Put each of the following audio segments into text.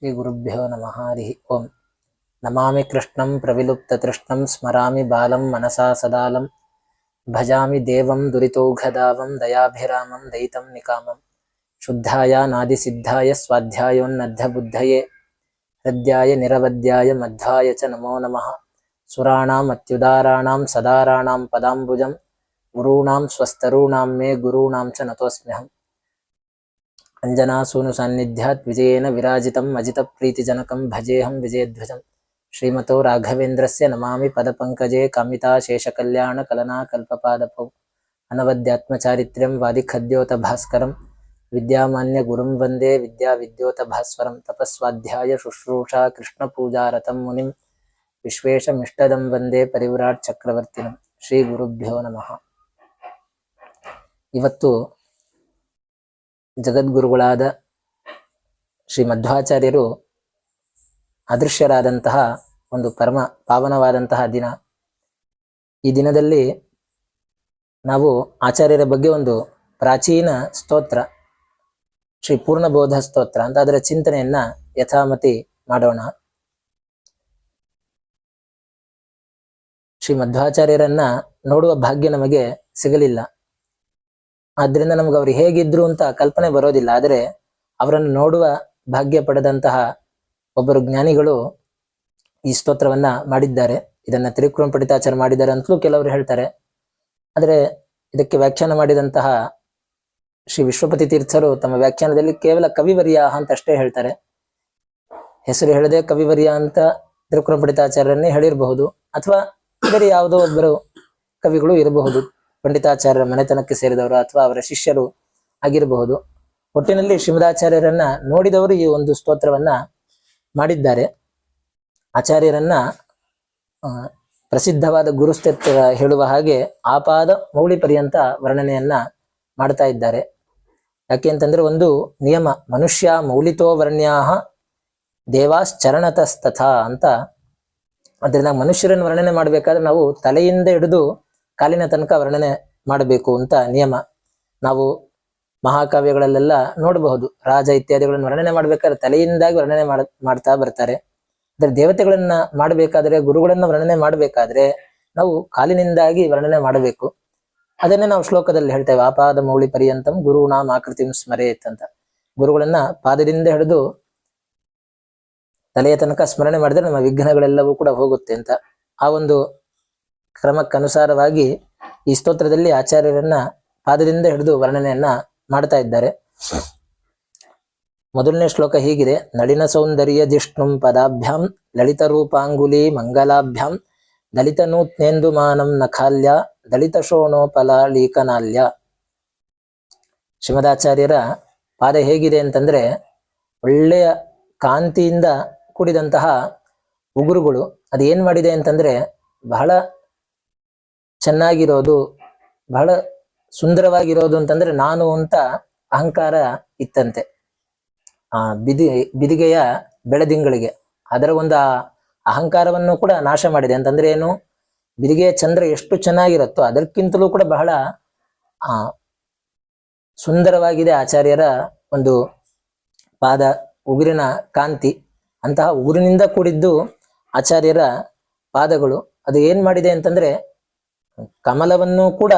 ಶ್ರೀ ಗುರುಭ್ಯೋ ನಮಃ. ಹರಿ ಓಂ. ನಮಾಮಿ ಕೃಷ್ಣಂ ಪ್ರವಿಲುಪ್ತತೃಷ್ಣಂ ಸ್ಮರಾಮಿ ಬಾಲಂ ಮನಸಾ ಸದಾಲಂ ಭಜಾಮಿ ದೇವಂ ದುರಿತೌಘದಾವಂ ದಯಾಭಿರಾಮಂ ದಯಿತಂ ನಿಕಾಮಂ ಶುದ್ಧಾಯ ನಾದಿಸಿದ್ಧಾಯ ಸ್ವಾಧ್ಯಾಯೋನ್ನದ್ಧಬುದ್ಧಯೇ ಹೃದ್ಯಾಯ ನಿರವದ್ಯಾಯ ಮಧ್ವಾಯ ಚ ನಮೋ ನಮಃ. ಸುರಾಣಾಂ ಅತ್ಯುದಾರಾಣಾಂ ಸದಾರಾಣಾಂ ಪದಾಂಬುಜಂ ಗುರೂಣಾಂ ಸ್ವಸ್ತರೂಣಾಂ ಮೇ ಗುರೂಣಾಂ ಚ ನತೋಸ್ಮ್ಯಹಂ. ಅಂಜನಾಸೂನು ಸಾನ್ನಿಧ್ಯಾತ್ ವಿಜಯೇನ ವಿರಾಜಿತಂ ಅಜಿತ ಪ್ರೀತಿಜನಕಂ ಭಜೇಹಂ ವಿಜಯಧ್ವಜಂ. ಶ್ರೀಮತೋ ರಾಘವೇಂದ್ರಸ್ಯ ನಮಾಮಿ ಪದಪಂಕಜೇ ಕಾಮಿತಾ ಶೇಷಕಲ್ಯಾಣ ಕಲನಾ ಕಲ್ಪಪಾದಪೌ. ಅನವದ್ಯಾತ್ಮಚಾರಿತ್ರ್ಯಂ ವಾದಿಖದ್ಯೋತ ಭಾಸ್ಕರಂ ವಿದ್ಯಾಮಾನ್ಯ ಗುರುಂ ವಂದೇ ವಿದ್ಯಾವಿದ್ಯೋತ ಭಾಸ್ವರಂ. ತಪಸ್ವಾಧ್ಯಾಯ ಶುಶ್ರೂಷಾ ಕೃಷ್ಣಪೂಜಾರತಂ ಮುನಿಂ ವಿಶ್ವೇಶಮಿಷ್ಟದಂ ವಂದೇ ಪರಿವ್ರಾಟ್ ಚಕ್ರವರ್ತಿನಂ. ಶ್ರೀ ಗುರುಭ್ಯೋ ನಮಃ. ಇವತ್ತು ಜಗದ್ಗುರುಗಳಾದ ಶ್ರೀ ಮಧ್ವಾಚಾರ್ಯರು ಅದೃಶ್ಯರಾದಂತಹ ಒಂದು ಪರಮ ಪಾವನವಾದಂತಹ ದಿನ. ಈ ದಿನದಲ್ಲಿ ನಾವು ಆಚಾರ್ಯರ ಬಗ್ಗೆ ಒಂದು ಪ್ರಾಚೀನ ಸ್ತೋತ್ರ, ಶ್ರೀ ಪೂರ್ಣಬೋಧ ಸ್ತೋತ್ರ ಅಂತ ಅದರ ಚಿಂತನೆಯನ್ನ ಯಥಾಮತಿ ಮಾಡೋಣ. ಶ್ರೀ ಮಧ್ವಾಚಾರ್ಯರನ್ನ ನೋಡುವ ಭಾಗ್ಯ ನಮಗೆ ಸಿಗಲಿಲ್ಲ, ಆದ್ರಿಂದ ನಮ್ಗೆ ಅವ್ರು ಹೇಗಿದ್ರು ಅಂತ ಕಲ್ಪನೆ ಬರೋದಿಲ್ಲ. ಆದರೆ ಅವರನ್ನು ನೋಡುವ ಭಾಗ್ಯ ಪಡೆದಂತಹ ಒಬ್ಬರು ಜ್ಞಾನಿಗಳು ಈ ಸ್ತೋತ್ರವನ್ನ ಮಾಡಿದ್ದಾರೆ. ಇದನ್ನ ತ್ರಿವಿಕ್ರಮ ಪಂಡಿತಾಚಾರ್ಯ ಮಾಡಿದ್ದಾರೆ ಅಂತಲೂ ಕೆಲವರು ಹೇಳ್ತಾರೆ. ಆದರೆ ಇದಕ್ಕೆ ವ್ಯಾಖ್ಯಾನ ಮಾಡಿದಂತಹ ಶ್ರೀ ವಿಶ್ವಪತಿ ತೀರ್ಥರು ತಮ್ಮ ವ್ಯಾಖ್ಯಾನದಲ್ಲಿ ಕೇವಲ ಕವಿವರ್ಯ ಅಂತ ಅಷ್ಟೇ ಹೇಳ್ತಾರೆ. ಹೆಸರು ಹೇಳದೆ ಕವಿವರ್ಯ ಅಂತ ತ್ರಿವಿಕ್ರಮ ಪಂಡಿತಾಚಾರ್ಯರನ್ನೇ ಹೇಳಿರಬಹುದು, ಅಥವಾ ಬೇರೆ ಯಾವುದೋ ಒಬ್ಬರು ಕವಿಗಳು ಇರಬಹುದು, ಪಂಡಿತಾಚಾರ್ಯರ ಮನೆತನಕ್ಕೆ ಸೇರಿದವರು ಅಥವಾ ಅವರ ಶಿಷ್ಯರು ಆಗಿರಬಹುದು. ಒಟ್ಟಿನಲ್ಲಿ ಶ್ರೀಮದಾಚಾರ್ಯರನ್ನ ನೋಡಿದವರು ಈ ಒಂದು ಸ್ತೋತ್ರವನ್ನ ಮಾಡಿದ್ದಾರೆ. ಆಚಾರ್ಯರನ್ನ ಪ್ರಸಿದ್ಧವಾದ ಗುರುಸ್ತೋತ್ರ ಹೇಳುವ ಹಾಗೆ ಆಪಾದ ಮೌಳಿ ಪರ್ಯಂತ ವರ್ಣನೆಯನ್ನ ಮಾಡ್ತಾ ಇದ್ದಾರೆ. ಯಾಕೆ ಅಂತಂದ್ರೆ ಒಂದು ನಿಯಮ, ಮನುಷ್ಯ ಮೌಲಿತೋ ವರ್ಣ್ಯಾಹ ದೇವಾಶ್ಚರಣತಸ್ತಥಾ ಅಂತ. ಅದರಿಂದ ಮನುಷ್ಯರನ್ನು ವರ್ಣನೆ ಮಾಡ್ಬೇಕಾದ್ರೆ ನಾವು ತಲೆಯಿಂದ ಹಿಡಿದು ಕಾಲಿನ ತನಕ ವರ್ಣನೆ ಮಾಡಬೇಕು ಅಂತ ನಿಯಮ. ನಾವು ಮಹಾಕಾವ್ಯಗಳಲ್ಲೆಲ್ಲ ನೋಡಬಹುದು, ರಾಜ ಇತ್ಯಾದಿಗಳನ್ನು ವರ್ಣನೆ ಮಾಡ್ಬೇಕಾದ್ರೆ ತಲೆಯಿಂದಾಗಿ ವರ್ಣನೆ ಮಾಡ್ತಾ ಬರ್ತಾರೆ. ಅದ್ರ ದೇವತೆಗಳನ್ನ ಮಾಡಬೇಕಾದ್ರೆ, ಗುರುಗಳನ್ನ ವರ್ಣನೆ ಮಾಡಬೇಕಾದ್ರೆ ನಾವು ಕಾಲಿನಿಂದಾಗಿ ವರ್ಣನೆ ಮಾಡಬೇಕು. ಅದನ್ನೇ ನಾವು ಶ್ಲೋಕದಲ್ಲಿ ಹೇಳ್ತೇವೆ, ಆಪಾದ ಮೌಳಿ ಪರ್ಯಂತಂ ಗುರುಣಾಂ ಆಕೃತಿಂ ಸ್ಮರೇತ್ ಅಂತ. ಗುರುಗಳನ್ನ ಪಾದದಿಂದ ಹಿಡಿದು ತಲೆಯ ತನಕ ಸ್ಮರಣೆ ಮಾಡಿದ್ರೆ ನಮ್ಮ ವಿಘ್ನಗಳೆಲ್ಲವೂ ಕೂಡ ಹೋಗುತ್ತೆ ಅಂತ. ಆ ಒಂದು ಕ್ರಮಕ್ಕನುಸಾರವಾಗಿ ಈ ಸ್ತೋತ್ರದಲ್ಲಿ ಆಚಾರ್ಯರನ್ನ ಪಾದದಿಂದ ಹಿಡಿದು ವರ್ಣನೆಯನ್ನ ಮಾಡ್ತಾ ಇದ್ದಾರೆ. ಮೊದಲನೇ ಶ್ಲೋಕ ಹೀಗಿದೆ: ನಳಿನ ಸೌಂದರ್ಯ ಜಿಷ್ಣುಂ ಪದಾಭ್ಯಾಂ ಲಲಿತ ರೂಪಾಂಗುಲಿ ಮಂಗಲಾಭ್ಯಾಂ ದಲಿತ ನೂತ್ನೇಂದು ಮಾನಂ ನಖಾಲ್ಯ ದಲಿತ ಶೋಣೋಪಲಾಳೀಕನಾಲ್ಯ. ಶ್ರೀಮದಾಚಾರ್ಯರ ಪಾದ ಹೇಗಿದೆ ಅಂತಂದ್ರೆ ಒಳ್ಳೆಯ ಕಾಂತಿಯಿಂದ ಕೂಡಿದಂತಹ ಉಗುರುಗಳು. ಅದೇನ್ ಮಾಡಿದೆ ಅಂತಂದ್ರೆ ಬಹಳ ಚೆನ್ನಾಗಿರೋದು, ಬಹಳ ಸುಂದರವಾಗಿರೋದು ಅಂತಂದ್ರೆ ನಾನು ಅಂತ ಅಹಂಕಾರ ಇತ್ತಂತೆ ಆ ಬಿದಿಗೆಯ ಬೆಳದಿಂಗಳಿಗೆ. ಅದರ ಒಂದು ಅಹಂಕಾರವನ್ನು ಕೂಡ ನಾಶ ಮಾಡಿದೆ. ಅಂತಂದ್ರೆ ಏನು, ಬಿದಿಗೆಯ ಚಂದ್ರ ಎಷ್ಟು ಚೆನ್ನಾಗಿರುತ್ತೋ ಅದಕ್ಕಿಂತಲೂ ಕೂಡ ಬಹಳ ಸುಂದರವಾಗಿದೆ ಆಚಾರ್ಯರ ಒಂದು ಪಾದ, ಉಗುರಿನ ಕಾಂತಿ. ಅಂತಹ ಉಗುರಿನಿಂದ ಕೂಡಿದ್ದು ಆಚಾರ್ಯರ ಪಾದಗಳು. ಅದು ಏನ್ ಮಾಡಿದೆ ಅಂತಂದ್ರೆ ಕಮಲವನ್ನು ಕೂಡ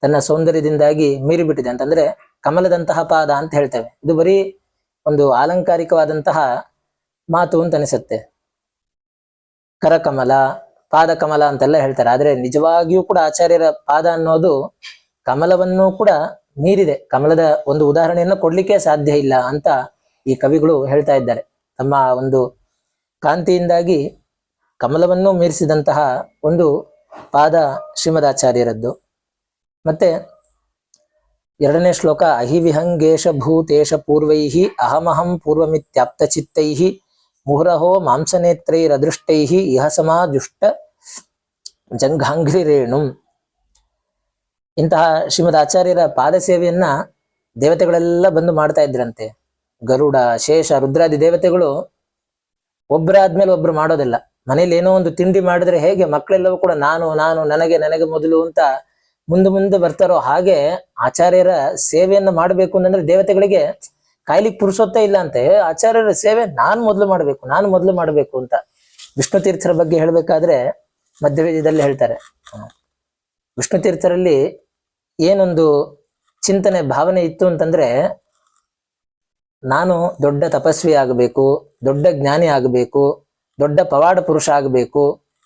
ತನ್ನ ಸೌಂದರ್ಯದಿಂದಾಗಿ ಮೀರಿಬಿಟ್ಟಿದೆ. ಅಂತಂದ್ರೆ ಕಮಲದಂತಹ ಪಾದ ಅಂತ ಹೇಳ್ತೇವೆ. ಇದು ಬರೀ ಒಂದು ಆಲಂಕಾರಿಕವಾದಂತಹ ಮಾತು ಅಂತ ಅನಿಸುತ್ತೆ. ಕರಕಮಲ, ಪಾದ ಕಮಲ ಅಂತೆಲ್ಲ ಹೇಳ್ತಾರೆ. ಆದ್ರೆ ನಿಜವಾಗಿಯೂ ಕೂಡ ಆಚಾರ್ಯರ ಪಾದ ಅನ್ನೋದು ಕಮಲವನ್ನು ಕೂಡ ಮೀರಿದೆ. ಕಮಲದ ಒಂದು ಉದಾಹರಣೆಯನ್ನು ಕೊಡ್ಲಿಕ್ಕೆ ಸಾಧ್ಯ ಇಲ್ಲ ಅಂತ ಈ ಕವಿಗಳು ಹೇಳ್ತಾ ಇದ್ದಾರೆ. ತಮ್ಮ ಒಂದು ಕಾಂತಿಯಿಂದಾಗಿ ಕಮಲವನ್ನು ಮೀರಿಸಿದಂತಹ ಒಂದು ಪಾದ ಶ್ರೀಮದಾಚಾರ್ಯರದ್ದು. ಮತ್ತೆ ಎರಡನೇ ಶ್ಲೋಕ: ಅಹಿವಿಹಂಗೇಶ ಭೂತೇಶ ಪೂರ್ವೈಹಿ ಅಹಮಹಂ ಪೂರ್ವಮಿತ್ಯಾಪ್ತ ಚಿತ್ತೈಹಿ ಮುಹುರಹೋ ಮಾಂಸನೇತ್ರೈರದೃಷ್ಟೈಹಿ ಇಹ ಸಮಾಜುಷ್ಟ ಜಂಘಾಂಘ್ರಿರೇಣುಂ. ಇಂತಹ ಶ್ರೀಮದ್ ಆಚಾರ್ಯರ ಪಾದ ಸೇವೆಯನ್ನ ದೇವತೆಗಳೆಲ್ಲ ಬಂದು ಮಾಡ್ತಾ ಇದ್ರಂತೆ. ಗರುಡ, ಶೇಷ, ರುದ್ರಾದಿ ದೇವತೆಗಳು ಒಬ್ಬರಾದ್ಮೇಲೆ ಒಬ್ರು ಮಾಡೋದಿಲ್ಲ. ಮನೇಲಿ ಏನೋ ಒಂದು ತಿಂಡಿ ಮಾಡಿದ್ರೆ ಹೇಗೆ ಮಕ್ಕಳೆಲ್ಲವೂ ಕೂಡ ನಾನು ನಾನು ನನಗೆ ನನಗೆ ಮೊದಲು ಅಂತ ಮುಂದೆ ಮುಂದೆ ಬರ್ತಾರೋ, ಹಾಗೆ ಆಚಾರ್ಯರ ಸೇವೆಯನ್ನು ಮಾಡಬೇಕು ಅಂತಂದ್ರೆ ದೇವತೆಗಳಿಗೆ ಕಾಯ್ಲಿಕ್ಕೆ ಪುರುಸೊತ್ತೇ ಇಲ್ಲ ಅಂತೆ. ಆಚಾರ್ಯರ ಸೇವೆ ನಾನ್ ಮೊದಲು ಮಾಡ್ಬೇಕು ಅಂತ ವಿಷ್ಣು ತೀರ್ಥರ ಬಗ್ಗೆ ಹೇಳ್ಬೇಕಾದ್ರೆ ಮಧ್ಯವೇದದಲ್ಲಿ ಹೇಳ್ತಾರೆ. ವಿಷ್ಣು ತೀರ್ಥರಲ್ಲಿ ಏನೊಂದು ಚಿಂತನೆ ಭಾವನೆ ಇತ್ತು ಅಂತಂದ್ರೆ, ನಾನು ದೊಡ್ಡ ತಪಸ್ವಿ ಆಗಬೇಕು, ದೊಡ್ಡ ಜ್ಞಾನಿ ಆಗಬೇಕು, ದೊಡ್ಡ ಪವಾಡ ಪುರುಷ ಆಗಬೇಕು,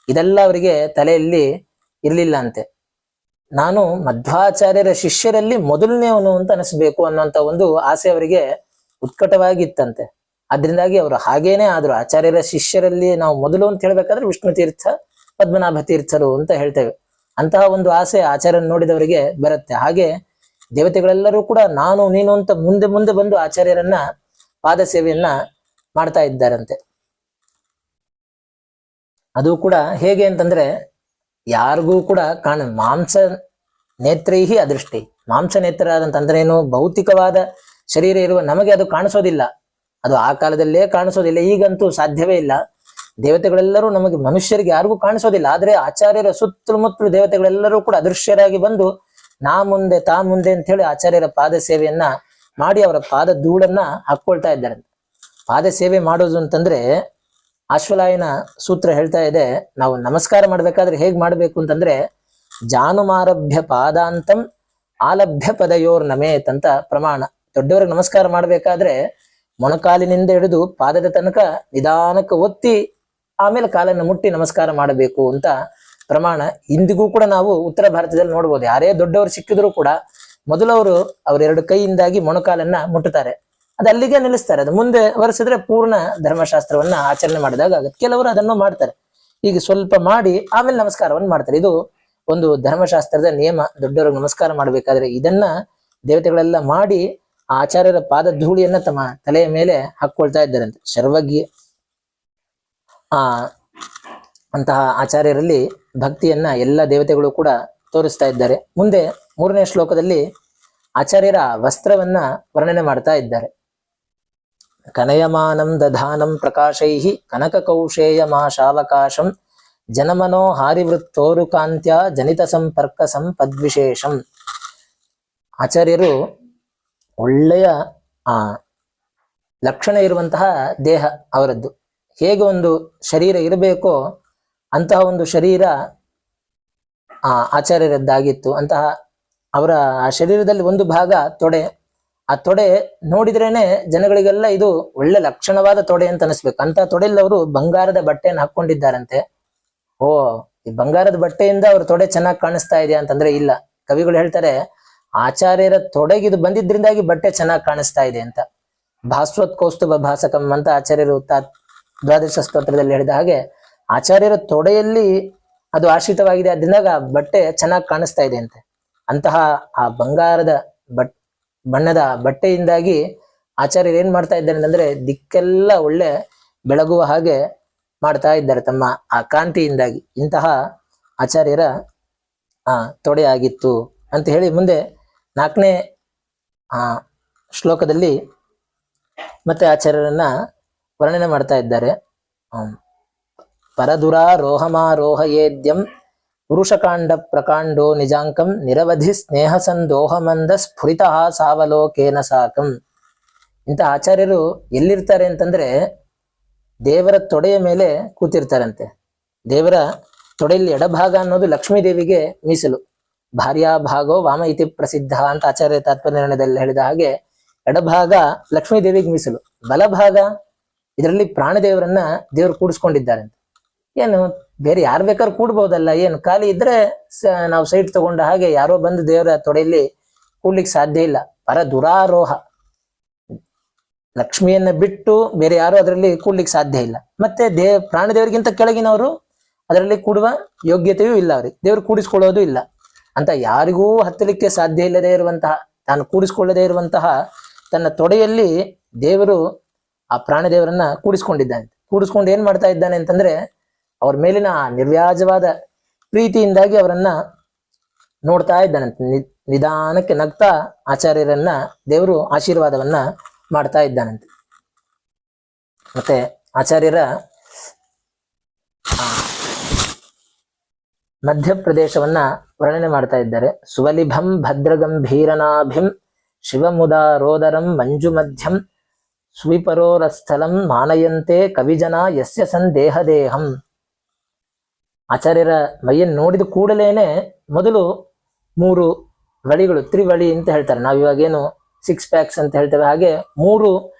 ಇದೆಲ್ಲ ಅವರಿಗೆ ತಲೆಯಲ್ಲಿ ಇರ್ಲಿಲ್ಲ ಅಂತೆ. ನಾನು ಮಧ್ವಾಚಾರ್ಯರ ಶಿಷ್ಯರಲ್ಲಿ ಮೊದಲನೇವನು ಅಂತ ಅನಿಸ್ಬೇಕು ಅನ್ನೋಂಥ ಒಂದು ಆಸೆ ಅವರಿಗೆ ಉತ್ಕಟವಾಗಿತ್ತಂತೆ. ಅದರಿಂದಾಗಿ ಅವರು ಹಾಗೇನೆ ಆದ್ರು. ಆಚಾರ್ಯರ ಶಿಷ್ಯರಲ್ಲಿ ನಾವು ಮೊದಲು ಅಂತ ಹೇಳ್ಬೇಕಾದ್ರೆ ವಿಷ್ಣು ತೀರ್ಥ, ಪದ್ಮನಾಭ ತೀರ್ಥರು ಅಂತ ಹೇಳ್ತೇವೆ. ಅಂತಹ ಒಂದು ಆಸೆ ಆಚಾರ್ಯನ ನೋಡಿದವರಿಗೆ ಬರುತ್ತೆ. ಹಾಗೆ ದೇವತೆಗಳೆಲ್ಲರೂ ಕೂಡ ನಾನು ನೀನು ಅಂತ ಮುಂದೆ ಮುಂದೆ ಬಂದು ಆಚಾರ್ಯರನ್ನ ಪಾದ ಸೇವೆಯನ್ನ ಮಾಡ್ತಾ ಇದ್ದಾರಂತೆ. ಅದು ಕೂಡ ಹೇಗೆ ಅಂತಂದ್ರೆ, ಯಾರಿಗೂ ಕೂಡ ಮಾಂಸ ನೇತ್ರೈಹಿ ಅದೃಷ್ಟೈ. ಮಾಂಸ ನೇತ್ರ ಆದಂತಂದ್ರೆ ಏನು, ಭೌತಿಕವಾದ ಶರೀರ ಇರುವ ನಮಗೆ ಅದು ಕಾಣಿಸೋದಿಲ್ಲ. ಅದು ಆ ಕಾಲದಲ್ಲೇ ಕಾಣಿಸೋದಿಲ್ಲ, ಈಗಂತೂ ಸಾಧ್ಯವೇ ಇಲ್ಲ. ದೇವತೆಗಳೆಲ್ಲರೂ ನಮಗೆ ಮನುಷ್ಯರಿಗೆ ಯಾರಿಗೂ ಕಾಣಿಸೋದಿಲ್ಲ. ಆದ್ರೆ ಆಚಾರ್ಯರ ಸುತ್ತಮುತ್ತಲು ದೇವತೆಗಳೆಲ್ಲರೂ ಕೂಡ ಅದೃಶ್ಯರಾಗಿ ಬಂದು ನಾ ಮುಂದೆ ತಾ ಮುಂದೆ ಅಂತ ಹೇಳಿ ಆಚಾರ್ಯರ ಪಾದ ಸೇವೆಯನ್ನ ಮಾಡಿ ಅವರ ಪಾದ ಧೂಳನ್ನ ಹಾಕೊಳ್ತಾ ಇದ್ದಾರೆ. ಪಾದ ಸೇವೆ ಮಾಡೋದು ಅಂತಂದ್ರೆ ಆಶ್ವಲಾಯನ ಸೂತ್ರ ಹೇಳ್ತಾ ಇದೆ, ನಾವು ನಮಸ್ಕಾರ ಮಾಡ್ಬೇಕಾದ್ರೆ ಹೇಗ್ ಮಾಡ್ಬೇಕು ಅಂತಂದ್ರೆ, ಜಾನುಮಾರಭ್ಯ ಪಾದಾಂತಂ ಆಲಭ್ಯ ಪದಯೋರ್ ನಮೇತ್ ಅಂತ ಪ್ರಮಾಣ. ದೊಡ್ಡವರಿಗೆ ನಮಸ್ಕಾರ ಮಾಡ್ಬೇಕಾದ್ರೆ ಮೊಣಕಾಲಿನಿಂದ ಹಿಡಿದು ಪಾದದ ತನಕ ನಿಧಾನಕ್ಕೆ ಒತ್ತಿ ಆಮೇಲೆ ಕಾಲನ್ನು ಮುಟ್ಟಿ ನಮಸ್ಕಾರ ಮಾಡಬೇಕು ಅಂತ ಪ್ರಮಾಣ. ಇಂದಿಗೂ ಕೂಡ ನಾವು ಉತ್ತರ ಭಾರತದಲ್ಲಿ ನೋಡ್ಬೋದು, ಯಾರೇ ದೊಡ್ಡವರು ಸಿಕ್ಕಿದ್ರು ಕೂಡ ಮೊದಲವರು ಅವರೆರಡು ಕೈಯಿಂದಾಗಿ ಮೊಣಕಾಲನ್ನ ಮುಟ್ಟುತ್ತಾರೆ, ಅದು ಅಲ್ಲಿಗೆ ನಿಲ್ಲಿಸ್ತಾರೆ. ಅದು ಮುಂದೆ ಒರೆಸಿದ್ರೆ ಪೂರ್ಣ ಧರ್ಮಶಾಸ್ತ್ರವನ್ನ ಆಚರಣೆ ಮಾಡಿದಾಗ ಆಗುತ್ತೆ. ಕೆಲವರು ಅದನ್ನು ಮಾಡ್ತಾರೆ, ಈಗ ಸ್ವಲ್ಪ ಮಾಡಿ ಆಮೇಲೆ ನಮಸ್ಕಾರವನ್ನು ಮಾಡ್ತಾರೆ. ಇದು ಒಂದು ಧರ್ಮಶಾಸ್ತ್ರದ ನಿಯಮ. ದೊಡ್ಡವರಿಗೆ ನಮಸ್ಕಾರ ಮಾಡ್ಬೇಕಾದ್ರೆ ಇದನ್ನ ದೇವತೆಗಳೆಲ್ಲ ಮಾಡಿ ಆಚಾರ್ಯರ ಪಾದ ಧೂಳಿಯನ್ನ ತಮ್ಮ ತಲೆಯ ಮೇಲೆ ಹಾಕೊಳ್ತಾ ಇದ್ದಾರಂತೆ. ಸರ್ವಜ್ಞ ಅಂತಹ ಆಚಾರ್ಯರಲ್ಲಿ ಭಕ್ತಿಯನ್ನ ಎಲ್ಲ ದೇವತೆಗಳು ಕೂಡ ತೋರಿಸ್ತಾ ಇದ್ದಾರೆ. ಮುಂದೆ 3ನೇ ಶ್ಲೋಕದಲ್ಲಿ ಆಚಾರ್ಯರ ವಸ್ತ್ರವನ್ನ ವರ್ಣನೆ ಮಾಡ್ತಾ ಇದ್ದಾರೆ. ಕನಯಮಾನಂ ದಧಾನಂ ಪ್ರಕಾಶೈಹಿ ಕನಕ ಕೌಶೇಯಮಾಶಾವಕಾಶಂ ಜನಮನೋ ಹಾರಿವೃತ್ತೋರು ಕಾಂತ್ಯ ಜನಿತ ಸಂಪರ್ಕ ಸಂಪದ್ವಿಶೇಷಂ. ಆಚಾರ್ಯರು ಒಳ್ಳೆಯ ಲಕ್ಷಣ ಇರುವಂತಹ ದೇಹ ಅವರದ್ದು. ಹೇಗೆ ಒಂದು ಶರೀರ ಇರಬೇಕೋ ಅಂತಹ ಒಂದು ಶರೀರ ಆಚಾರ್ಯರದ್ದಾಗಿತ್ತು. ಅಂತಹ ಅವರ ಆ ಶರೀರದಲ್ಲಿ ಒಂದು ಭಾಗ ತೊಡೆ. ಆ ತೊಡೆ ನೋಡಿದ್ರೇನೆ ಜನಗಳಿಗೆಲ್ಲ ಇದು ಒಳ್ಳೆ ಲಕ್ಷಣವಾದ ತೊಡೆ ಅಂತ ಅನಿಸ್ಬೇಕು. ಅಂತ ತೊಡೆಯಲ್ಲಿ ಅವರು ಬಂಗಾರದ ಬಟ್ಟೆಯನ್ನು ಹಾಕೊಂಡಿದ್ದಾರಂತೆ. ಓ, ಈ ಬಂಗಾರದ ಬಟ್ಟೆಯಿಂದ ಅವ್ರ ತೊಡೆ ಚೆನ್ನಾಗಿ ಕಾಣಿಸ್ತಾ ಇದೆಯಾ ಅಂತಂದ್ರೆ ಇಲ್ಲ. ಕವಿಗಳು ಹೇಳ್ತಾರೆ, ಆಚಾರ್ಯರ ತೊಡೆಗಿದು ಬಂದಿದ್ರಿಂದಾಗಿ ಬಟ್ಟೆ ಚೆನ್ನಾಗಿ ಕಾಣಿಸ್ತಾ ಇದೆ ಅಂತ. ಭಾಸ್ವತ್ ಕೌಸ್ತುಭ ಭಾಸಕಂ ಅಂತ ಆಚಾರ್ಯರು ದ್ವಾದಶ ಸ್ತೋತ್ರದಲ್ಲಿ ಹೇಳಿದ ಹಾಗೆ ಆಚಾರ್ಯರ ತೊಡೆಯಲ್ಲಿ ಅದು ಆಶ್ರಿತವಾಗಿದೆ, ಅದರಿಂದಾಗ ಬಟ್ಟೆ ಚೆನ್ನಾಗಿ ಕಾಣಿಸ್ತಾ ಇದೆ ಅಂತೆ. ಅಂತಹ ಆ ಬಂಗಾರದ ಬಣ್ಣದ ಬಟ್ಟೆಯಿಂದಾಗಿ ಆಚಾರ್ಯರು ಏನ್ ಮಾಡ್ತಾ ಇದ್ದಾರೆ ಅಂತಂದ್ರೆ ದಿಕ್ಕೆಲ್ಲ ಒಳ್ಳೆ ಬೆಳಗುವ ಹಾಗೆ ಮಾಡ್ತಾ ಇದ್ದಾರೆ ತಮ್ಮ ಆ ಕಾಂತಿಯಿಂದಾಗಿ. ಇಂತಹ ಆಚಾರ್ಯರ ತೊಡೆ ಆಗಿತ್ತು ಅಂತ ಹೇಳಿ ಮುಂದೆ 4ನೇ ಶ್ಲೋಕದಲ್ಲಿ ಮತ್ತೆ ಆಚಾರ್ಯರನ್ನ ವರ್ಣನೆ ಮಾಡ್ತಾ ಇದ್ದಾರೆ. ಪರದುರಾರೋಹಮಾರೋಹಯೇದ್ಯಂ ಪುರುಷಕಾಂಡ ಪ್ರಕಾಂಡೋ ನಿಜಾಂಕಂ ನಿರವಧಿ ಸ್ನೇಹ ಸಂದೋಹಮಂದ ಸ್ಫುರಿತಃ ಸಾವಲೋಕೇನ ಸಾಕಂ. ಇಂಥ ಆಚಾರ್ಯರು ಎಲ್ಲಿರ್ತಾರೆ ಅಂತಂದ್ರೆ ದೇವರ ತೊಡೆಯ ಮೇಲೆ ಕೂತಿರ್ತಾರಂತೆ. ದೇವರ ತೊಡೆಯಲ್ಲಿ ಎಡಭಾಗ ಅನ್ನೋದು ಲಕ್ಷ್ಮೀ ದೇವಿಗೆ ಮೀಸಲು. ಭಾರ್ಯಾ ಭಾಗೋ ವಾಮ ಇತಿ ಪ್ರಸಿದ್ಧ ಅಂತ ಆಚಾರ್ಯ ತಾತ್ಪರ್ಯ ನಿರ್ಣಯದಲ್ಲಿ ಹೇಳಿದ ಹಾಗೆ ಎಡಭಾಗ ಲಕ್ಷ್ಮೀ ದೇವಿಗೆ ಮೀಸಲು. ಬಲಭಾಗ ಇದರಲ್ಲಿ ಪ್ರಾಣದೇವರನ್ನ ದೇವರು ಕೂಡಿಸ್ಕೊಂಡಿದ್ದಾರೆ. ಏನು ಬೇರೆ ಯಾರು ಬೇಕಾದ್ರೂ ಕೂಡ್ಬೋದಲ್ಲ, ಏನು ಖಾಲಿ ಇದ್ರೆ ನಾವು ಸೈಟ್ ತಗೊಂಡ ಹಾಗೆ ಯಾರೋ ಬಂದು ದೇವರ ತೊಡೆಯಲ್ಲಿ ಕೂಡ್ಲಿಕ್ಕೆ ಸಾಧ್ಯ ಇಲ್ಲ. ಪರ ದುರಾರೋಹ, ಲಕ್ಷ್ಮಿಯನ್ನ ಬಿಟ್ಟು ಬೇರೆ ಯಾರು ಅದರಲ್ಲಿ ಕೂಡ್ಲಿಕ್ಕೆ ಸಾಧ್ಯ ಇಲ್ಲ. ಮತ್ತೆ ಪ್ರಾಣದೇವರಿಗಿಂತ ಕೆಳಗಿನವರು ಅದರಲ್ಲಿ ಕೂಡುವ ಯೋಗ್ಯತೆಯೂ ಇಲ್ಲ, ಅವ್ರಿಗೆ ದೇವರು ಕೂಡಿಸ್ಕೊಳ್ಳೋದು ಇಲ್ಲ ಅಂತ. ಯಾರಿಗೂ ಹತ್ತಲಿಕ್ಕೆ ಸಾಧ್ಯ ಇಲ್ಲದೆ ಇರುವಂತಹ, ತಾನು ಕೂಡಿಸ್ಕೊಳ್ಳದೆ ಇರುವಂತಹ ತನ್ನ ತೊಡೆಯಲ್ಲಿ ದೇವರು ಆ ಪ್ರಾಣದೇವರನ್ನ ಕೂಡಿಸ್ಕೊಂಡಿದ್ದಾನೆ. ಕೂಡಿಸ್ಕೊಂಡು ಏನ್ ಮಾಡ್ತಾ ಇದ್ದಾನೆ ಅಂತಂದ್ರೆ ಅವ್ರ ಮೇಲಿನ ನಿರ್ವ್ಯಾಜವಾದ ಪ್ರೀತಿಯಿಂದಾಗಿ ಅವರನ್ನ ನೋಡ್ತಾ ಇದ್ದಾನಂತೆ. ನಿಧಾನಕ್ಕೆ ನಗ್ತಾ ಆಚಾರ್ಯರನ್ನ ದೇವರು ಆಶೀರ್ವಾದವನ್ನ ಮಾಡ್ತಾ ಇದ್ದಾನಂತೆ. ಮತ್ತೆ ಆಚಾರ್ಯರ ಮಧ್ಯಪ್ರದೇಶವನ್ನ ವರ್ಣನೆ ಮಾಡ್ತಾ ಇದ್ದಾರೆ. ಸುವಲಿಭಂ ಭದ್ರಗಂಭೀರನಾಭಿಂ ಶಿವಮುದಾರೋದರಂ ಮಂಜು ಮಧ್ಯಂ ಸ್ವೀಪರೋರಸ್ಥಲಂ ಮಾನಯಂತೆ ಕವಿಜನ ಯಸ್ಯ ಸಂದೇಹದೇಹಂ. ಆಚಾರ್ಯರ ಮೈಯನ್ನು ನೋಡಿದ ಕೂಡಲೇನೆ ಮೊದಲು 3 ಬಳಿಗಳು, ತ್ರಿವಳಿ ಅಂತ ಹೇಳ್ತಾರೆ. ನಾವಿವಾಗೇನು 6 ಪ್ಯಾಕ್ಸ್ ಅಂತ ಹೇಳ್ತೇವೆ, ಹಾಗೆ 3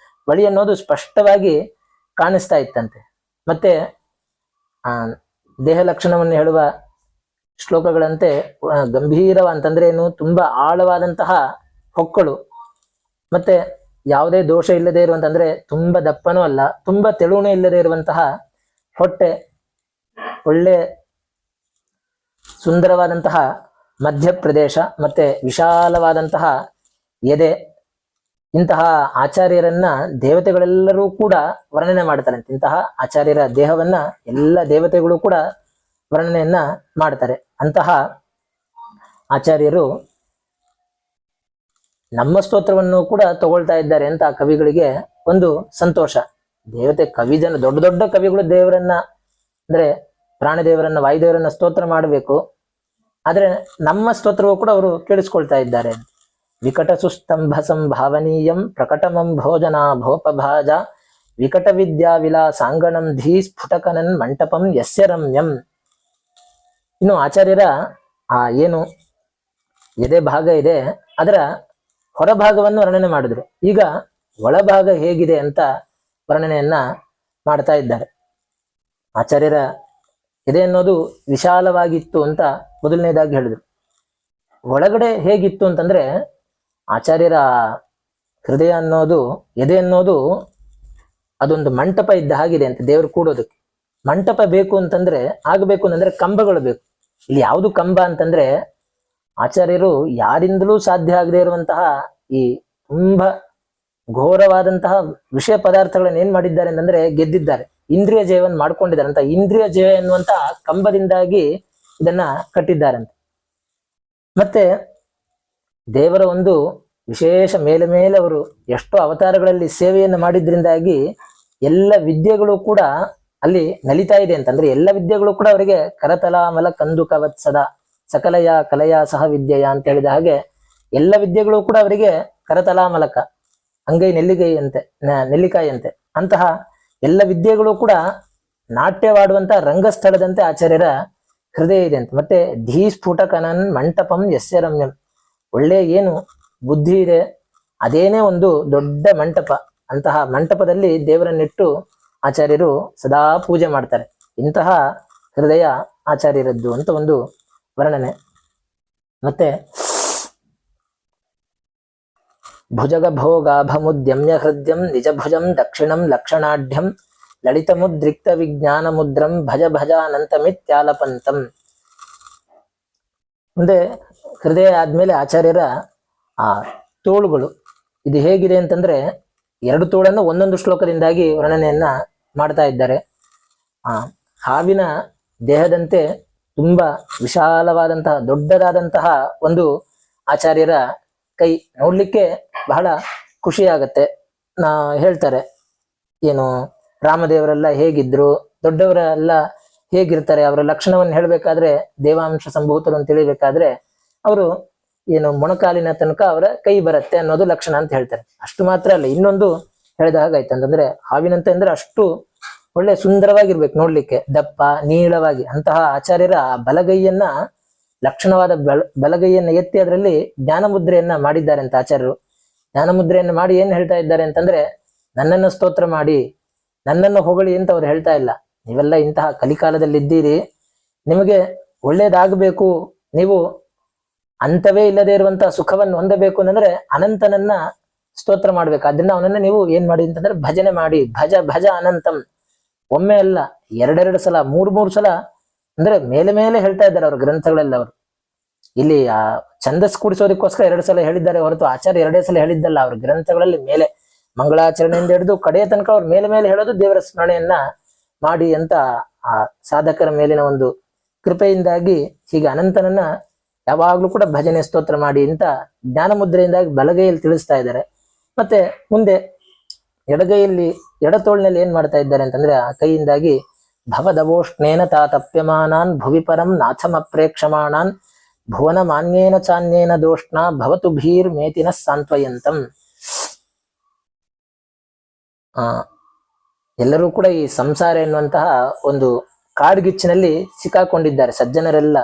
ಬಳಿ ಅನ್ನೋದು ಸ್ಪಷ್ಟವಾಗಿ ಕಾಣಿಸ್ತಾ ಇತ್ತಂತೆ. ಮತ್ತೆ ದೇಹ ಲಕ್ಷಣವನ್ನು ಹೇಳುವ ಶ್ಲೋಕಗಳಂತೆ ಗಂಭೀರ ಅಂತಂದ್ರೆ ಏನು, ತುಂಬಾ ಆಳವಾದಂತಹ ಹೊಕ್ಕಳು, ಮತ್ತೆ ಯಾವುದೇ ದೋಷ ಇಲ್ಲದೆ ಇರುವಂತಂದ್ರೆ ತುಂಬಾ ದಪ್ಪನೂ ಅಲ್ಲ, ತುಂಬಾ ತೆಳುವೂ ಇಲ್ಲದೆ ಇರುವಂತಹ ಹೊಟ್ಟೆ, ಒಳ್ಳೆ ಸುಂದರವಾದಂತಹ ಮಧ್ಯಪ್ರದೇಶ, ಮತ್ತೆ ವಿಶಾಲವಾದಂತಹ ಎದೆ. ಇಂತಹ ಆಚಾರ್ಯರನ್ನ ದೇವತೆಗಳೆಲ್ಲರೂ ಕೂಡ ವರ್ಣನೆ ಮಾಡ್ತಾರೆ. ಇಂತಹ ಆಚಾರ್ಯರ ದೇಹವನ್ನ ಎಲ್ಲ ದೇವತೆಗಳು ಕೂಡ ವರ್ಣನೆಯನ್ನ ಮಾಡ್ತಾರೆ. ಅಂತಹ ಆಚಾರ್ಯರು ನಮ್ಮ ಸ್ತೋತ್ರವನ್ನು ಕೂಡ ತಗೊಳ್ತಾ ಇದ್ದಾರೆ ಅಂತ ಕವಿಗಳಿಗೆ ಒಂದು ಸಂತೋಷ. ದೇವತೆ ಕವಿಜನ, ದೊಡ್ಡ ದೊಡ್ಡ ಕವಿಗಳು ದೇವರನ್ನ ಅಂದ್ರೆ ಪ್ರಾಣದೇವರನ್ನ, ವಾಯುದೇವರನ್ನ ಸ್ತೋತ್ರ ಮಾಡಬೇಕು, ಆದ್ರೆ ನಮ್ಮ ಸ್ತೋತ್ರವೂ ಕೂಡ ಅವರು ಕೇಳಿಸ್ಕೊಳ್ತಾ ಇದ್ದಾರೆ. ವಿಕಟ ಸುಸ್ತಂಭ ಸಂಭಾವನೀಯಂ ಪ್ರಕಟಮಂ ಭೋಜನ ಭೋಪಭಾಜ ವಿಕಟ ವಿದ್ಯಾ ವಿಲಾಸಾಂಗಣಂ ಧೀ ಸ್ಫುಟಕನನ್ ಮಂಟಪಂ ಯಸ್ಯ ರಮ್ಯಂ. ಇನ್ನು ಆಚಾರ್ಯರ ಏನು ಎದೆ ಭಾಗ ಇದೆ ಅದರ ಹೊರಭಾಗವನ್ನು ವರ್ಣನೆ ಮಾಡಿದ್ರು. ಈಗ ಒಳಭಾಗ ಹೇಗಿದೆ ಅಂತ ವರ್ಣನೆಯನ್ನ ಮಾಡ್ತಾ ಇದ್ದಾರೆ. ಆಚಾರ್ಯರ ಎದೆ ಅನ್ನೋದು ವಿಶಾಲವಾಗಿತ್ತು ಅಂತ ಮೊದಲನೇದಾಗಿ ಹೇಳಿದ್ರು. ಒಳಗಡೆ ಹೇಗಿತ್ತು ಅಂತಂದ್ರೆ, ಆಚಾರ್ಯರ ಹೃದಯ ಅನ್ನೋದು, ಎದೆ ಅನ್ನೋದು ಅದೊಂದು ಮಂಟಪ ಇದ್ದ ಹಾಗಿದೆ ಅಂತ. ದೇವರು ಕೂಡೋದಕ್ಕೆ ಮಂಟಪ ಬೇಕು ಅಂತಂದ್ರೆ, ಆಗಬೇಕು ಅಂತಂದ್ರೆ ಕಂಬಗಳು ಬೇಕು. ಇಲ್ಲಿ ಯಾವುದು ಕಂಬ ಅಂತಂದ್ರೆ, ಆಚಾರ್ಯರು ಯಾರಿಂದಲೂ ಸಾಧ್ಯ ಆಗದೆ ಇರುವಂತಹ ಈ ತುಂಬಾ ಘೋರವಾದಂತಹ ವಿಷಯ ಪದಾರ್ಥಗಳನ್ನ ಏನ್ ಮಾಡಿದ್ದಾರೆ ಅಂತಂದ್ರೆ ಗೆದ್ದಿದ್ದಾರೆ, ಇಂದ್ರಿಯ ಜಯವನ್ನು ಮಾಡ್ಕೊಂಡಿದ್ದಾರೆ ಅಂತ. ಇಂದ್ರಿಯ ಜಯ ಎನ್ನುವಂತ ಕಂಬದಿಂದಾಗಿ ಇದನ್ನ ಕಟ್ಟಿದ್ದಾರಂತೆ. ಮತ್ತೆ ದೇವರ ಒಂದು ವಿಶೇಷ ಮೇಲೆ ಮೇಲೆ ಅವರು ಎಷ್ಟೋ ಅವತಾರಗಳಲ್ಲಿ ಸೇವೆಯನ್ನು ಮಾಡಿದ್ರಿಂದಾಗಿ ಎಲ್ಲ ವಿದ್ಯೆಗಳು ಕೂಡ ಅಲ್ಲಿ ನಲಿತಾ ಇದೆ ಅಂತಂದ್ರೆ, ಎಲ್ಲ ವಿದ್ಯೆಗಳು ಕೂಡ ಅವರಿಗೆ ಕರತಲಾಮಲ ಕಂದುಕವತ್ಸದ ಸಕಲಯ ಕಲಯ ಸಹ ವಿದ್ಯೆಯ ಅಂತ ಹೇಳಿದ ಹಾಗೆ ಎಲ್ಲ ವಿದ್ಯೆಗಳು ಕೂಡ ಅವರಿಗೆ ಕರತಲಾಮಲಕ, ಅಂಗೈ ನೆಲ್ಲಿಕಾಯಿಯಂತೆ ಅಂತಹ ಎಲ್ಲ ವಿದ್ಯೆಗಳು ಕೂಡ ನಾಟ್ಯವಾಡುವಂತಹ ರಂಗಸ್ಥಳದಂತೆ ಆಚಾರ್ಯರ ಹೃದಯ ಇದೆ ಅಂತ. ಮತ್ತೆ ಧೀ ಸ್ಫುಟಕನನ್ ಮಂಟಪಂ ಯಸ್ಯ ರಮ್ಯಂ, ಒಳ್ಳೆ ಏನು ಬುದ್ಧಿ ಇದೆ ಅದೇನೇ ಒಂದು ದೊಡ್ಡ ಮಂಟಪ, ಅಂತಹ ಮಂಟಪದಲ್ಲಿ ದೇವರನ್ನಿಟ್ಟು ಆಚಾರ್ಯರು ಸದಾ ಪೂಜೆ ಮಾಡ್ತಾರೆ. ಇಂತಹ ಹೃದಯ ಆಚಾರ್ಯರದ್ದು ಅಂತ ಒಂದು ವರ್ಣನೆ. ಮತ್ತೆ ಭುಜಗ ಭೋಗಾಭಮುದ್ಯಮ್ಯ ಹೃದಯಂ ನಿಜ ಭುಜಂ ದಕ್ಷಿಣಂ ಲಕ್ಷಣಾಢ್ಯಂ ಲಲಿತ ಮುದ್ರಿಕ್ತ ವಿಜ್ಞಾನ ಮುದ್ರಂ ಭಜ ಭಜ ಅನಂತಮಿತ್ಯಾಲಪಂತಂ. ಮುಂದೆ ಹೃದಯ ಆದ್ಮೇಲೆ ಆಚಾರ್ಯರ ತೋಳುಗಳು ಇದು ಹೇಗಿದೆ ಅಂತಂದ್ರೆ, 2 ತೋಳನ್ನು ಒಂದೊಂದು ಶ್ಲೋಕದಿಂದಾಗಿ ವರ್ಣನೆಯನ್ನ ಮಾಡ್ತಾ ಇದ್ದಾರೆ. ಹಾವಿನ ದೇಹದಂತೆ ತುಂಬಾ ವಿಶಾಲವಾದಂತಹ ದೊಡ್ಡದಾದಂತಹ ಒಂದು ಆಚಾರ್ಯರ ಕೈ, ನೋಡ್ಲಿಕ್ಕೆ ಬಹಳ ಖುಷಿಯಾಗತ್ತೆ. ಹೇಳ್ತಾರೆ ಏನು, ರಾಮದೇವರೆಲ್ಲ ಹೇಗಿದ್ರು, ದೊಡ್ಡವರೆಲ್ಲ ಹೇಗಿರ್ತಾರೆ, ಅವರ ಲಕ್ಷಣವನ್ನು ಹೇಳ್ಬೇಕಾದ್ರೆ, ದೇವಾಂಶ ಸಂಭೂತರು ಅಂತ ತಿಳಿಬೇಕಾದ್ರೆ ಅವರು ಏನು ಮೊಣಕಾಲಿನ ತನಕ ಅವರ ಕೈ ಬರುತ್ತೆ ಅನ್ನೋದು ಲಕ್ಷಣ ಅಂತ ಹೇಳ್ತಾರೆ. ಅಷ್ಟು ಮಾತ್ರ ಅಲ್ಲ, ಇನ್ನೊಂದು ಹೇಳಿದ ಹಾಗಾಯ್ತು ಅಂತಂದ್ರೆ, ಹಾವಿನಂತೆ ಅಂದ್ರೆ ಅಷ್ಟು ಒಳ್ಳೆ ಸುಂದರವಾಗಿರ್ಬೇಕು ನೋಡ್ಲಿಕ್ಕೆ, ದಪ್ಪ ನೀಳವಾಗಿ. ಅಂತಹ ಆಚಾರ್ಯರ ಬಲಗೈಯನ್ನ, ಲಕ್ಷಣವಾದ ಬಲಗೈಯನ್ನ ಎತ್ತಿ ಅದರಲ್ಲಿ ಜ್ಞಾನ ಮುದ್ರೆಯನ್ನ ಮಾಡಿದ್ದಾರೆ ಅಂತ ಆಚಾರ್ಯರು. ಜ್ಞಾನ ಮುದ್ರೆಯನ್ನು ಮಾಡಿ ಏನ್ ಹೇಳ್ತಾ ಇದ್ದಾರೆ ಅಂತಂದ್ರೆ, ನನ್ನನ್ನು ಸ್ತೋತ್ರ ಮಾಡಿ, ನನ್ನನ್ನು ಹೊಗಳಿ ಅಂತ ಅವ್ರು ಹೇಳ್ತಾ ಇಲ್ಲ. ನೀವೆಲ್ಲ ಇಂತಹ ಕಲಿಕಾಲದಲ್ಲಿ ಇದ್ದೀರಿ, ನಿಮಗೆ ಒಳ್ಳೇದಾಗಬೇಕು, ನೀವು ಅಂತವೇ ಇಲ್ಲದೆ ಇರುವಂತಹ ಸುಖವನ್ನು ಹೊಂದಬೇಕು ಅಂತಂದ್ರೆ ಅನಂತನನ್ನ ಸ್ತೋತ್ರ ಮಾಡ್ಬೇಕು. ಅದನ್ನ ಅವನನ್ನ ನೀವು ಏನ್ ಮಾಡಿ ಅಂತಂದ್ರೆ ಭಜನೆ ಮಾಡಿ. ಭಜ ಭಜ ಅನಂತಂ, ಒಮ್ಮೆ ಅಲ್ಲ 2 ಸಲ 3 ಸಲ ಅಂದ್ರೆ ಮೇಲೆ ಮೇಲೆ ಹೇಳ್ತಾ ಇದ್ದಾರೆ ಅವ್ರ ಗ್ರಂಥಗಳೆಲ್ಲ. ಅವರು ಇಲ್ಲಿ ಛಂದಸ್ ಕೂಡಿಸೋದಕ್ಕೋಸ್ಕರ 2 ಸಲ ಹೇಳಿದ್ದಾರೆ ಹೊರತು ಆಚಾರ್ಯ 2 ಸಲ ಹೇಳಿದ್ದಲ್ಲ. ಅವ್ರ ಗ್ರಂಥಗಳಲ್ಲಿ ಮೇಲೆ ಮಂಗಳಾಚರಣೆಯಿಂದ ಹಿಡಿದು ಕಡೆಯ ತನಕ ಅವ್ರ ಮೇಲೆ ಮೇಲೆ ಹೇಳೋದು ದೇವರ ಸ್ಮರಣೆಯನ್ನ ಮಾಡಿ ಅಂತ ಆ ಸಾಧಕರ ಮೇಲಿನ ಒಂದು ಕೃಪೆಯಿಂದಾಗಿ ಹೀಗೆ ಅನಂತನನ್ನ ಯಾವಾಗ್ಲೂ ಕೂಡ ಭಜನೆ ಸ್ತೋತ್ರ ಮಾಡಿ ಅಂತ ಜ್ಞಾನ ಮುದ್ರೆಯಿಂದಾಗಿ ಬಲಗೈಯಲ್ಲಿ ತಿಳಿಸ್ತಾ ಇದ್ದಾರೆ. ಮತ್ತೆ ಮುಂದೆ ಎಡಗೈಯಲ್ಲಿ ಎಡತೋಳಿನಲ್ಲಿ ಏನ್ ಮಾಡ್ತಾ ಇದ್ದಾರೆ ಅಂತಂದ್ರೆ, ಆ ಕೈಯಿಂದಾಗಿ ಭವದವೋಷ್ಣೇನ ತಾತಪ್ಯಮಾನಾನ್ ಭುವಿ ಪರಂ ನಾಥಮಪ್ರೇಕ್ಷಮಾಣಾನ್ ಭುವನ ಮಾನ್ಯೇನ ಚಾನ್ಯೇನ ದೋಷ್ಣ ಭವತು ಭೀರ್ ಮೇತಿನ ಸಾಂತ್ವಯಂತಂ. ಆ ಎಲ್ಲರೂ ಕೂಡ ಈ ಸಂಸಾರ ಎನ್ನುವಂತಹ ಒಂದು ಕಾಡ್ಗಿಚ್ಚಿನಲ್ಲಿ ಸಿಕ್ಕಾಕೊಂಡಿದ್ದಾರೆ ಸಜ್ಜನರೆಲ್ಲ.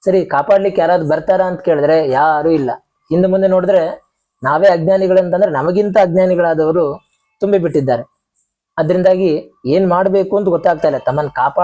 ಸರಿ, ಕಾಪಾಡ್ಲಿಕ್ಕೆ ಯಾರಾದ್ರೂ ಬರ್ತಾರಾ ಅಂತ ಕೇಳಿದ್ರೆ ಯಾರು ಇಲ್ಲ. ಹಿಂದೆ ಮುಂದೆ ನೋಡಿದ್ರೆ ನಾವೇ ಅಜ್ಞಾನಿಗಳಂತಂದ್ರೆ ನಮಗಿಂತ ಅಜ್ಞಾನಿಗಳಾದವರು ತುಂಬಿ ಬಿಟ್ಟಿದ್ದಾರೆ. ಅದರಿಂದಾಗಿ ಏನ್ ಮಾಡ್ಬೇಕು ಅಂತ ಗೊತ್ತಾಗ್ತಾ ಇಲ್ಲ. ತಮ್ಮನ್ನು ಕಾಪಾಡ